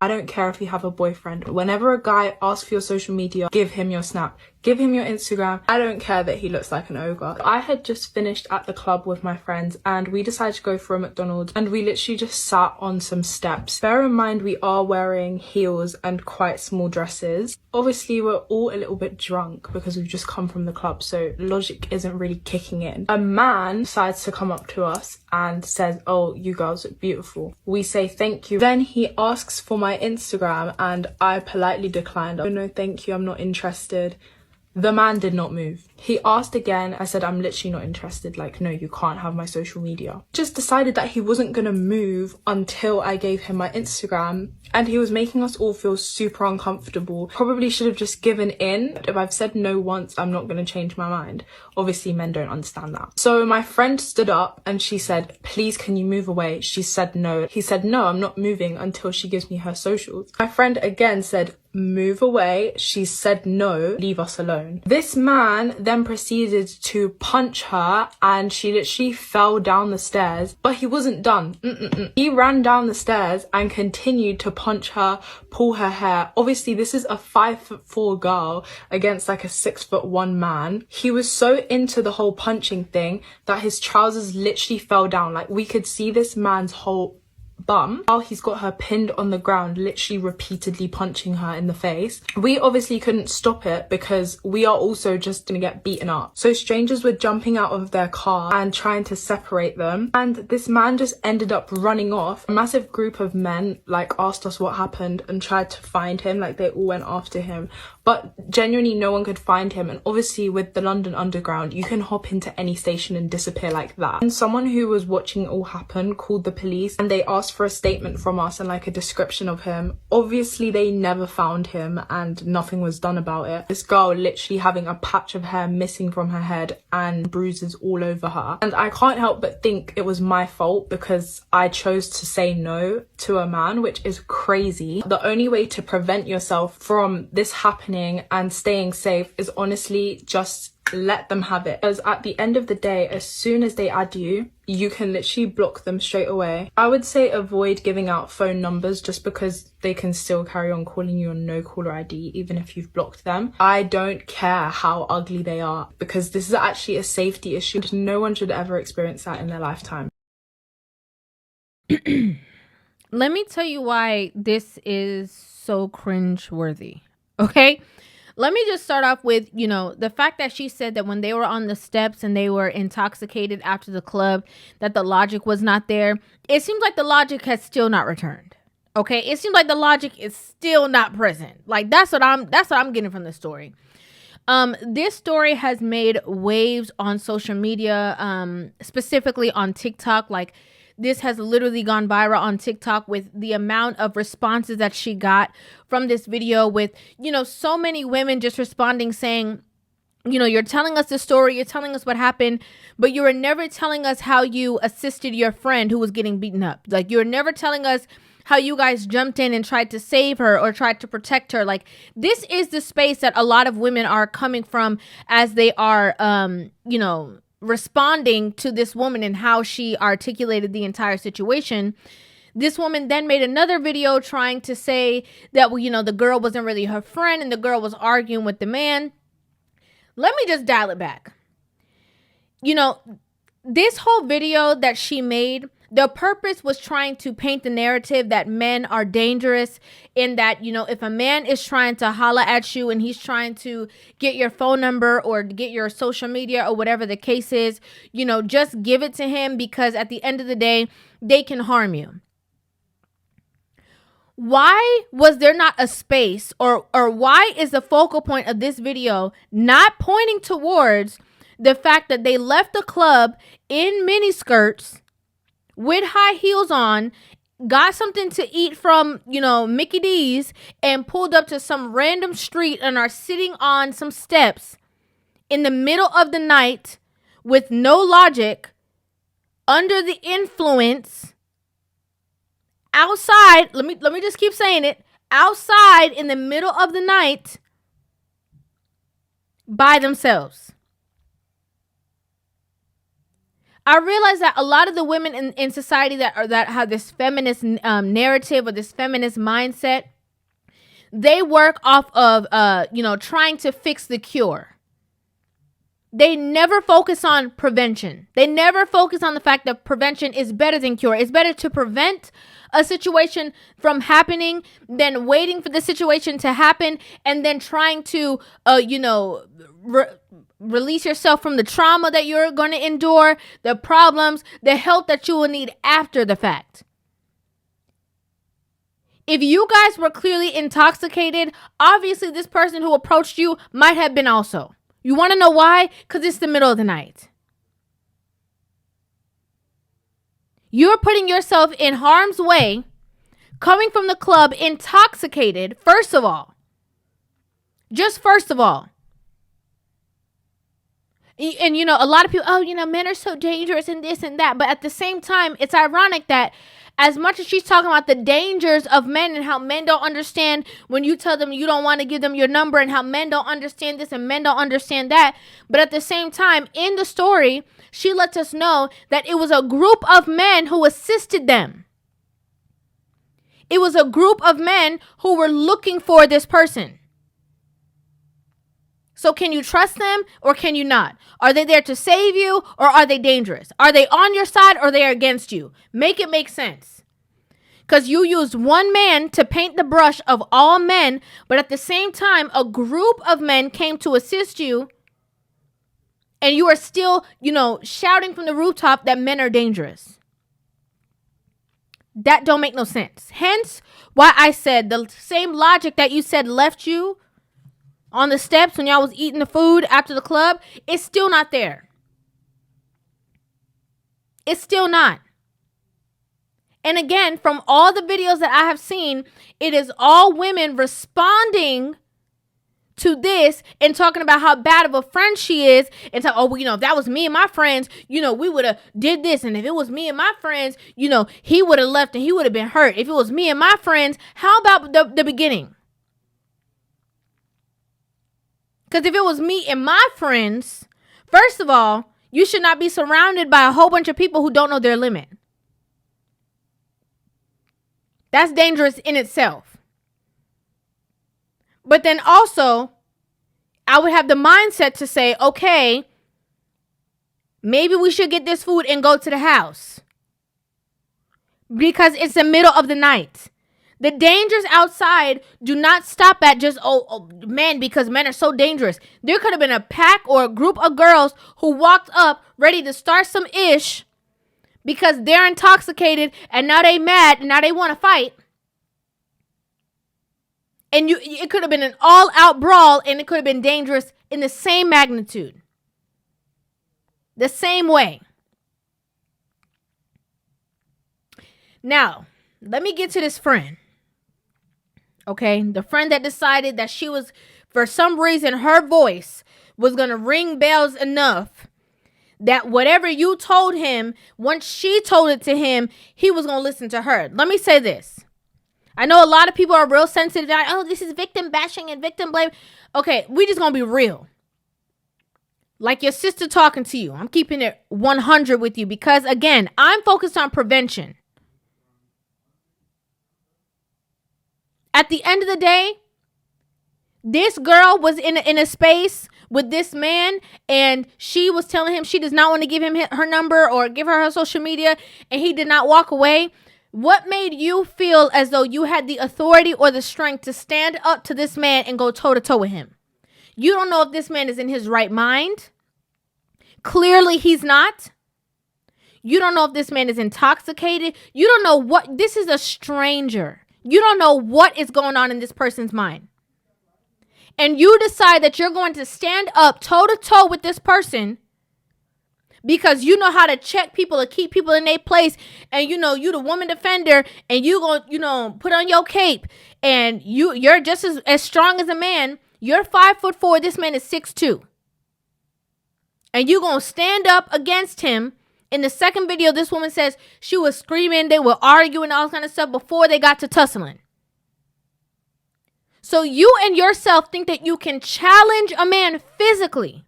I don't care if you have a boyfriend. Whenever a guy asks for your social media, give him your Snap. Give him your Instagram. I don't care that he looks like an ogre. I had just finished at the club with my friends and we decided to go for a McDonald's, and we literally just sat on some steps. Bear in mind we are wearing heels and quite small dresses. Obviously we're all a little bit drunk because we've just come from the club, so logic isn't really kicking in. A man decides to come up to us and says, "Oh, you girls look beautiful." We say thank you. Then he asks for my Instagram and I politely declined. "Oh no, thank you, I'm not interested." The man did not move. He asked again. I said, "I'm literally not interested. Like, no, you can't have my social media." Just decided that he wasn't gonna move until I gave him my Instagram, and he was making us all feel super uncomfortable. Probably should have just given in. If I've said no once, I'm not gonna change my mind. Obviously, men don't understand that. So my friend stood up and she said, "Please, can you move away?" She said no. He said, "No, I'm not moving until she gives me her socials." My friend again said, "Move away." She said no, "Leave us alone." This man then proceeded to punch her and she literally fell down the stairs, but he wasn't done. He ran down the stairs and continued to punch her, pull her hair. Obviously this is a 5'4" girl against like a 6'1" man. He was so into the whole punching thing that his trousers literally fell down. Like, we could see this man's whole bum while he's got her pinned on the ground, literally repeatedly punching her in the face. We obviously couldn't stop it because we are also just gonna get beaten up. So strangers were jumping out of their car and trying to separate them, and this man just ended up running off. A massive group of men like asked us what happened and tried to find him. Like, they all went after him, but genuinely no one could find him. And obviously with the London Underground, you can hop into any station and disappear like that. And someone who was watching it all happen called the police and they asked for a statement from us and like a description of him. Obviously they never found him and nothing was done about it. This girl literally having a patch of hair missing from her head and bruises all over her. And I can't help but think it was my fault because I chose to say no to a man, which is crazy. The only way to prevent yourself from this happening and staying safe is honestly just let them have it. Because at the end of the day, as soon as they add you, you can literally block them straight away. I would say avoid giving out phone numbers just because they can still carry on calling you on no caller ID even if you've blocked them. I don't care how ugly they are because this is actually a safety issue. No one should ever experience that in their lifetime. Let me tell you why this is so cringe-worthy, okay? Let me just start off with, the fact that she said that when they were on the steps and they were intoxicated after the club, that the logic was not there. It seems like the logic has still not returned. Okay? It seems like the logic is still not present. Like, that's what I'm getting from the story. This story has made waves on social media, specifically on TikTok. Like, this has literally gone viral on TikTok with the amount of responses that she got from this video with, so many women just responding saying, you're telling us the story, you're telling us what happened, but you were never telling us how you assisted your friend who was getting beaten up. Like, you're never telling us how you guys jumped in and tried to save her or tried to protect her. Like, this is the space that a lot of women are coming from as they are, responding to this woman and how she articulated the entire situation. This woman then made another video trying to say that, the girl wasn't really her friend and the girl was arguing with the man. Let me just dial it back. This whole video that she made, the purpose was trying to paint the narrative that men are dangerous, in that, if a man is trying to holla at you and he's trying to get your phone number or get your social media or whatever the case is, just give it to him because at the end of the day, they can harm you. Why was there not a space or why is the focal point of this video not pointing towards the fact that they left the club in miniskirts with high heels on, got something to eat from, Mickey D's, and pulled up to some random street and are sitting on some steps in the middle of the night with no logic, under the influence, outside, let me just keep saying it, outside in the middle of the night by themselves. I realize that a lot of the women in society that have this feminist narrative or this feminist mindset, they work off of trying to fix the cure. They never focus on prevention. They never focus on the fact that prevention is better than cure. It's better to prevent a situation from happening than waiting for the situation to happen and then trying to, release yourself from the trauma that you're going to endure, the problems, the help that you will need after the fact. If you guys were clearly intoxicated, obviously this person who approached you might have been also. You want to know why? Because it's the middle of the night. You're putting yourself in harm's way, coming from the club intoxicated, first of all. Just first of all. And, a lot of people, men are so dangerous and this and that. But at the same time, it's ironic that as much as she's talking about the dangers of men and how men don't understand when you tell them you don't want to give them your number and how men don't understand this and men don't understand that. But at the same time, in the story, she lets us know that it was a group of men who assisted them. It was a group of men who were looking for this person. So can you trust them or can you not? Are they there to save you or are they dangerous? Are they on your side or they are against you? Make it make sense. Because you used one man to paint the brush of all men, but at the same time, a group of men came to assist you and you are still, shouting from the rooftop that men are dangerous. That don't make no sense. Hence why I said the same logic that you said left you on the steps when y'all was eating the food after the club, it's still not there. It's still not. And again, from all the videos that I have seen, it is all women responding to this and talking about how bad of a friend she is and if that was me and my friends, we would have did this. And if it was me and my friends, he would have left and he would have been hurt. If it was me and my friends, how about the beginning? Because if it was me and my friends, first of all, you should not be surrounded by a whole bunch of people who don't know their limit. That's dangerous in itself. But then also, I would have the mindset to say, okay, maybe we should get this food and go to the house. Because it's the middle of the night. The dangers outside do not stop at just, men, because men are so dangerous. There could have been a pack or a group of girls who walked up ready to start some ish because they're intoxicated and now they mad and now they want to fight. And it could have been an all-out brawl and it could have been dangerous in the same magnitude. The same way. Now, let me get to this friend. Okay, the friend that decided that she was, for some reason, her voice was going to ring bells enough that whatever you told him, once she told it to him, he was going to listen to her. Let me say this. I know a lot of people are real sensitive. This is victim bashing and victim blame. Okay, we just going to be real. Like your sister talking to you. I'm keeping it 100 with you because, again, I'm focused on prevention. At the end of the day, this girl was in a space with this man and she was telling him she does not want to give him her number or give her social media and he did not walk away. What made you feel as though you had the authority or the strength to stand up to this man and go toe to toe with him? You don't know if this man is in his right mind. Clearly he's not. You don't know if this man is intoxicated. You don't know what, this is a stranger. You don't know what is going on in this person's mind. And you decide that you're going to stand up toe to toe with this person because you know how to check people or keep people in their place. And you the woman defender and you going, put on your cape and you're just as strong as a man. You're 5'4". This man is 6'2". And you going to stand up against him. In the second video, this woman says she was screaming, they were arguing, all kind of stuff before they got to tussling. So you and yourself think that you can challenge a man physically.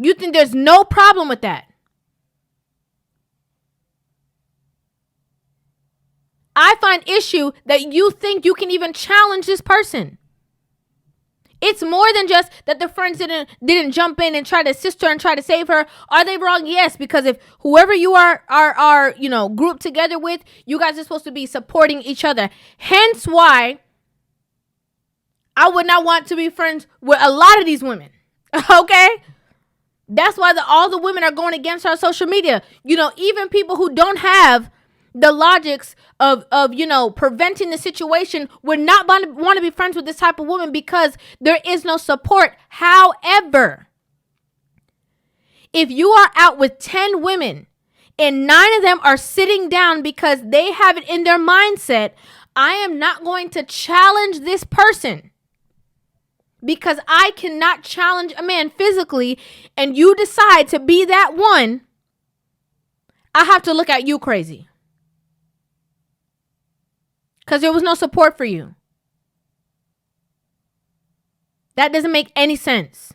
You think there's no problem with that? I find issue that you think you can even challenge this person. It's more than just that the friends didn't jump in and try to assist her and try to save her. Are they wrong? Yes, because if whoever you are grouped together with, you guys are supposed to be supporting each other. Hence why I would not want to be friends with a lot of these women. Okay? That's why all the women are going against her on social media. Even people who don't have the logics of preventing the situation would not want to be friends with this type of woman because there is no support. However, if you are out with 10 women and 9 of them are sitting down because they have it in their mindset, I am not going to challenge this person because I cannot challenge a man physically, and you decide to be that one, I have to look at you crazy. Because there was no support for you. That doesn't make any sense.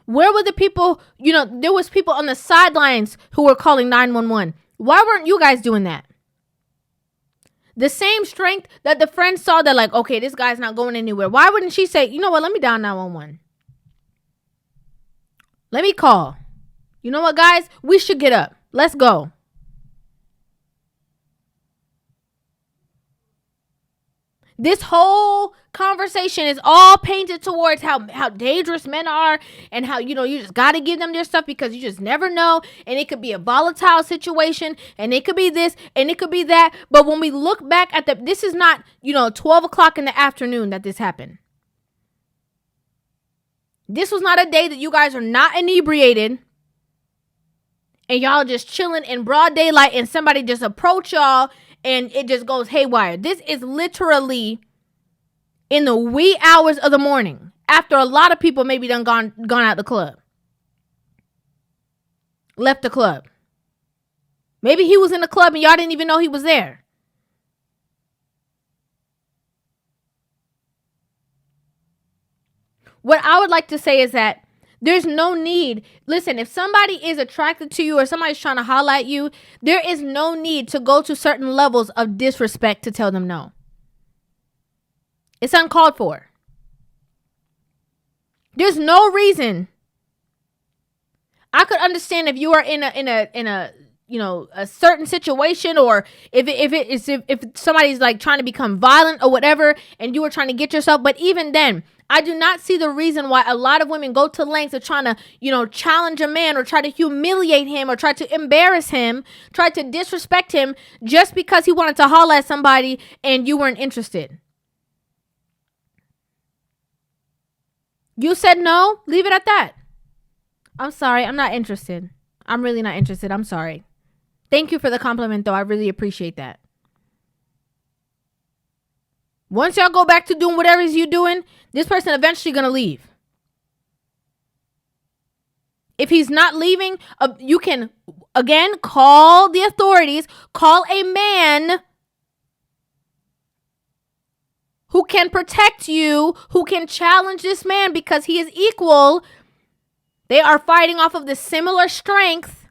Where were the people, there was people on the sidelines who were calling 911. Why weren't you guys doing that? The same strength that the friends saw that like, okay, this guy's not going anywhere. Why wouldn't she say, you know what, let me dial 911. Let me call. You know what, guys? We should get up. Let's go. This whole conversation is all painted towards how dangerous men are and how, you just got to give them their stuff because you just never know. And it could be a volatile situation and it could be this and it could be that. But when we look back at this is not, 12 o'clock in the afternoon that this happened. This was not a day that you guys are not inebriated and y'all just chilling in broad daylight and somebody just approach y'all and it just goes haywire. This is literally in the wee hours of the morning after a lot of people maybe done gone out the club. Left the club. Maybe he was in the club and y'all didn't even know he was there. What I would like to say is that there's no need. Listen, if somebody is attracted to you or somebody's trying to holler at you, there is no need to go to certain levels of disrespect to tell them no. It's uncalled for. There's no reason. I could understand if you are in a certain situation, or if somebody's like trying to become violent or whatever, and you were trying to get yourself. But even then, I do not see the reason why a lot of women go to lengths of trying to, challenge a man or try to humiliate him or try to embarrass him, try to disrespect him just because he wanted to holler at somebody and you weren't interested. You said no, leave it at that. I'm sorry, I'm not interested. I'm really not interested. I'm sorry. Thank you for the compliment, though. I really appreciate that. Once y'all go back to doing whatever it is you're doing, this person eventually gonna leave. If he's not leaving, you can, again, call the authorities. Call a man who can protect you, who can challenge this man because he is equal. They are fighting off of the similar strength.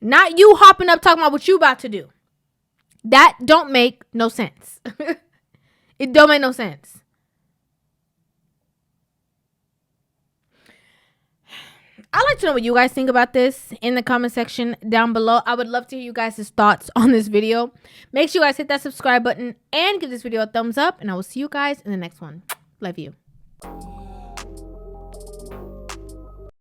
Not you hopping up talking about what you about to do. That don't make no sense. It don't make no sense. I'd like to know what you guys think about this in the comment section down below. I would love to hear you guys' thoughts on this video. Make sure you guys hit that subscribe button and give this video a thumbs up. And I will see you guys in the next one. Love you.